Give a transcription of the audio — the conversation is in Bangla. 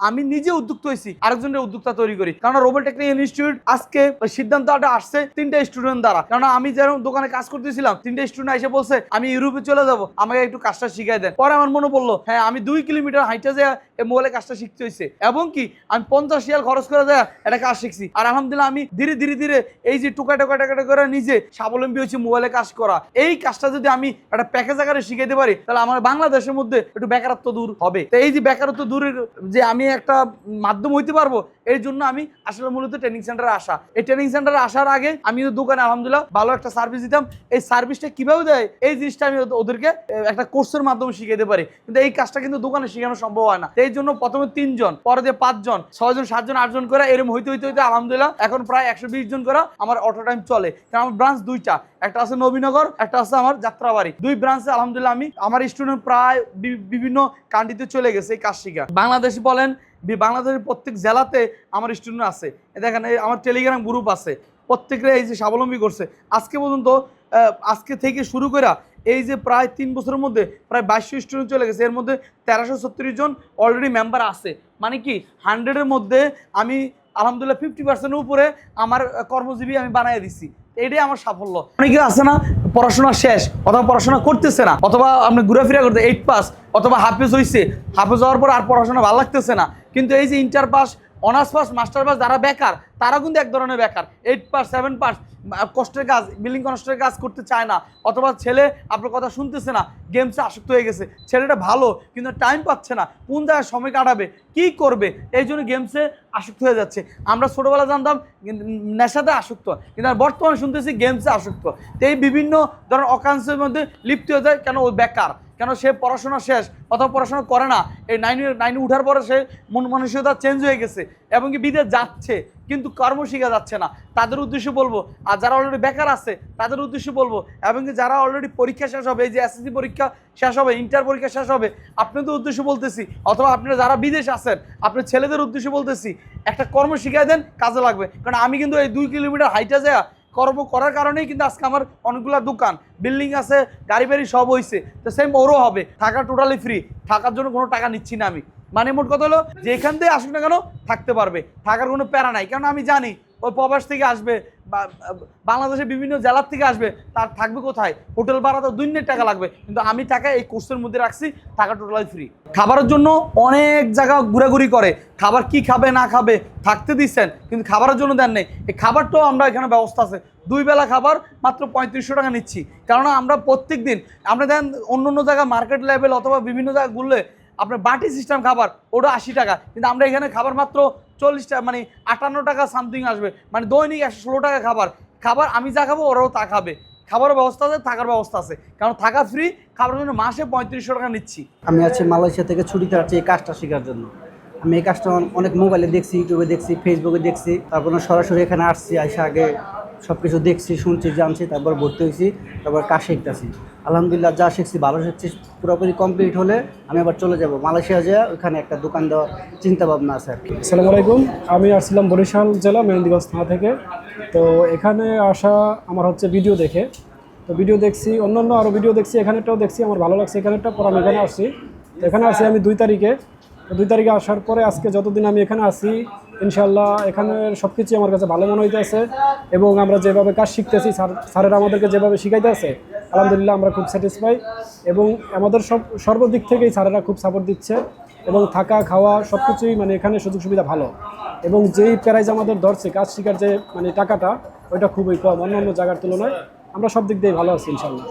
আমি নিজে উদ্যুক্ত হয়েছি আরেকজনের উদ্যোক্তা তৈরি করি। কারণ রোবেল টেকনিক ইনস্টিটিউট আজকে সিদ্ধান্তটা আসছে 3টা স্টুডেন্ট দ্বারা। কারণ আমি যেরকম দোকানে কাজ করতেছিলাম 3টা স্টুডেন্ট এসে বলছে আমি ইউরোপে চলে যাব, আমাকে একটু কাজটা শিখাই দেন। পরে আমার মনে পড়লো হ্যাঁ আমি 2 কিলোমিটার হাইটে যায় এই মোবাইলে কাজটা শিখতে হয়েছে, এবং কি আমি 50 রিয়াল খরচ করে যায় এটা কাজ শিখছি। আর আলহামদুলিল্লাহ আমি ধীরে ধীরে ধীরে এই যে টুকা টাকা করে নিজে স্বাবলম্বী হয়েছি মোবাইলে কাজ করা। এই কাজটা যদি আমি একটা প্যাকেজ আকারে শিখাইতে পারি তাহলে আমার বাংলাদেশের মধ্যে একটু বেকারত্ব দূর হবে। তো এই যে বেকারত্ব দূরের যে আমি একটা মাধ্যম হইতে পারবো, এর জন্য আমি আসলে মূলত ট্রেনিং সেন্টারে আসা। এই ট্রেনিং সেন্টারে আসার আগে আমি দোকানে আলহামদুলিল্লাহ ভালো একটা সার্ভিস দিতাম। এই সার্ভিসটা কিভাবে দেয় এই জিনিসটা আমি ওদেরকে একটা কোর্সের মাধ্যমে শিখাইতে পারি, কিন্তু এই কাজটা কিন্তু দোকানে শেখানো সম্ভব হয় না। এই জন্য প্রথমে 3 জন, পরে দিয়ে 5 জন, 6 জন, 7 জন, 8 জন করে এরকম হইতে হইতে হইতে আলহামদুলিল্লাহ এখন প্রায় 120 জন করে আমার অটো টাইম চলে। কারণ আমার ব্রাঞ্চ 2টা, একটা আছে নবীনগর, একটা আছে আমার যাত্রাবাড়ি। 2 ব্রাঞ্চে আলহামদুলিল্লাহ আমি আমার স্টুডেন্ট প্রায় বিভিন্ন কান্ট্রিতে চলে গেছে এই কাজ শিখা। বাংলাদেশে বলেন বাংলাদেশের প্রত্যেক জেলাতে আমার স্টুডেন্ট আছে। দেখেন আমার টেলিগ্রাম গ্রুপ আছে, প্রত্যেকটা এই যে স্বাবলম্বী করছে আজকে পর্যন্ত। আজকে থেকে শুরু করে এই যে প্রায় 3 বছরের মধ্যে প্রায় 2200 স্টুডেন্ট চলে গেছে। এর মধ্যে 1336 জন অলরেডি মেম্বার আছে। মানে কি 100-এর মধ্যে আমি আলহামদুলিল্লাহ 50% উপরে আমার কর্মজীবী আমি বানিয়ে দিচ্ছি। এটাই আমার সাফল্য। অনেকে আছে না পড়াশোনা শেষ অথবা পড়াশোনা করতেছে না, অথবা আপনি ঘুরাফেরা করতে 8 পাস অথবা হাফেজ হয়েছে, হাফেজ হওয়ার পর আর পড়াশোনা ভালো লাগতেছে না। কিন্তু এই যে inter pass, honours pass, master pass যারা বেকার তারা কিন্তু এক ধরনের বেকার। 8 পাস, 7 পাস কষ্টের কাজ, বিল্ডিং কনস্ট্রাকশনের কাজ করতে চায় না, অথবা ছেলে আপনার কথা শুনতেছে না, গেমসে আসক্ত হয়ে গেছে। ছেলেটা ভালো কিন্তু টাইম পাচ্ছে না, কোন জায়গায় সময় কাটাবে, কি করবে, এই জন্য গেমসে আসক্ত হয়ে যাচ্ছে। আমরা ছোটোবেলা জানতাম নেশাতে আসক্ত, কিন্তু বর্তমানে শুনতেছি গেমসে আসক্ত। তো এই বিভিন্ন ধরনের অকাংশের মধ্যে লিপ্ত হয়ে যায়। কেন? ও বেকার, কেন সে পড়াশোনা শেষ অথবা পড়াশোনা করে না। এই নাইনে উঠার পরে সে মন মানসিকতা চেঞ্জ হয়ে গেছে এবং কি বিদেশ যাচ্ছে কিন্তু কর্ম শিখা যাচ্ছে না। তাদের উদ্দেশ্যে বলবো, আর যারা অলরেডি বেকার আছে তাদের উদ্দেশ্যে বলবো, এবং কি যারা অলরেডি পরীক্ষা শেষ হবে, এই যে এসএসসি পরীক্ষা শেষ হবে, ইন্টার পরীক্ষা শেষ হবে, আপনাদের উদ্দেশ্যে বলতেছি, অথবা আপনারা যারা বিদেশ আছেন আপনার ছেলেদের উদ্দেশ্যে বলতেছি, একটা কর্ম শিখাই দেন, কাজে লাগবে। কারণ আমি কিন্তু এই 2 কিলোমিটার হাইটা যায় কর্ম করার কারণেই কিন্তু আজকে আমার অনেকগুলো দোকান, বিল্ডিং আছে, গাড়ি বাড়ি সব হয়েছে। তো সেম ওরও হবে, থাকা টোটালি ফ্রি, থাকার জন্য কোনো টাকা নিচ্ছি না আমি। মানে মোট কথা হলো যে এখান থেকে আসুক না কেন থাকতে পারবে, থাকার কোনো প্যারা নাই। কারণ আমি জানি ওই প্রবাস থেকে আসবে বা বাংলাদেশের বিভিন্ন জেলার থেকে আসবে, তার থাকবে কোথায়? হোটেল ভাড়া তো 2 টাকা লাগবে, কিন্তু আমি টাকা এই কোর্সের মধ্যে রাখছি, টাকা টোটালি ফ্রি। খাবারের জন্য অনেক জায়গা ঘোরাঘুরি করে, খাবার কি খাবে না খাবে থাকতে দিচ্ছেন, কিন্তু খাবারের জন্য দেন নেই। এই খাবারটাও আমরা এখানে ব্যবস্থা আছে, 2 বেলা খাবার মাত্র 3500 টাকা নিচ্ছি। কেননা আমরা প্রত্যেক দিন, আমরা দেন অন্য অন্য জায়গায় মার্কেট লেভেল অথবা বিভিন্ন জায়গায় ঘুরলে আপনার বাটি সিস্টেম খাবার ওটা 80 টাকা, কিন্তু আমরা এখানে খাবার মাত্র 40 টাকা, মানে 58 টাকা সামথিং আসবে, মানে দৈনিক 116 টাকা খাবার। খাবার আমি যা খাবো ওরাও তা খাবে, খাবারের ব্যবস্থা আছে, থাকার ব্যবস্থা আছে। কারণ থাকা ফ্রি, খাবারের জন্য মাসে 3500 টাকা নিচ্ছি। আমি আছি মালয়েশিয়া থেকে ছুটিতে আসছি এই কাজটা শেখার জন্য। আমি এই কাজটা অনেক মোবাইলে দেখছি, ইউটিউবে দেখছি, ফেসবুকে দেখছি, তারপর সরাসরি এখানে আসছি, আইসা আগে সব কিছু দেখছি, শুনছি, জানছি, তারপর ভর্তি হয়েছি, তারপর কাজ শিখতেছি। আলহামদুলিল্লাহ যা শিখছি ভালো শিখছি, পুরোপুরি কমপ্লিট হলে আমি আবার চলে যাব মালয়েশিয়া, যেয়ে ওইখানে একটা দোকান দেওয়ার চিন্তা ভাবনা আছে আর কি। আসসালামু আলাইকুম, আমি আসছিলাম বরিশাল জেলা মেহেন্দিগঞ্জ থানা থেকে। তো এখানে আসা আমার হচ্ছে ভিডিও দেখে, তো ভিডিও দেখছি, অন্যান্য আরও ভিডিও দেখছি, এখানেটাও দেখছি, আমার ভালো লাগছে এখানেরটা, পর আমি এখানে আসছি। তো এখানে আসি আমি 2 তারিখে। তো 2 তারিখে আসার পরে আজকে যতদিন আমি এখানে আসি ইনশাল্লাহ এখানের সব কিছুই আমার কাছে ভালো মনে হইতেছে, এবং আমরা যেভাবে কাজ শিখতেছি, স্যারেরা আমাদেরকে যেভাবে শিখাইতেছে আলহামদুলিল্লাহ আমরা খুব স্যাটিসফাই, এবং আমাদের সর্বদিক থেকেই স্যারেরা খুব সাপোর্ট দিচ্ছে, এবং থাকা খাওয়া সব কিছুই মানে এখানে সুযোগ সুবিধা ভালো, এবং যেই প্রাইজ আমাদের ধরছে কাজ শেখার যে মানে টাকাটা, ওইটা খুবই কম অন্যান্য জায়গার তুলনায়। আমরা সব দিক দিয়ে ভালো আছি ইনশাল্লাহ।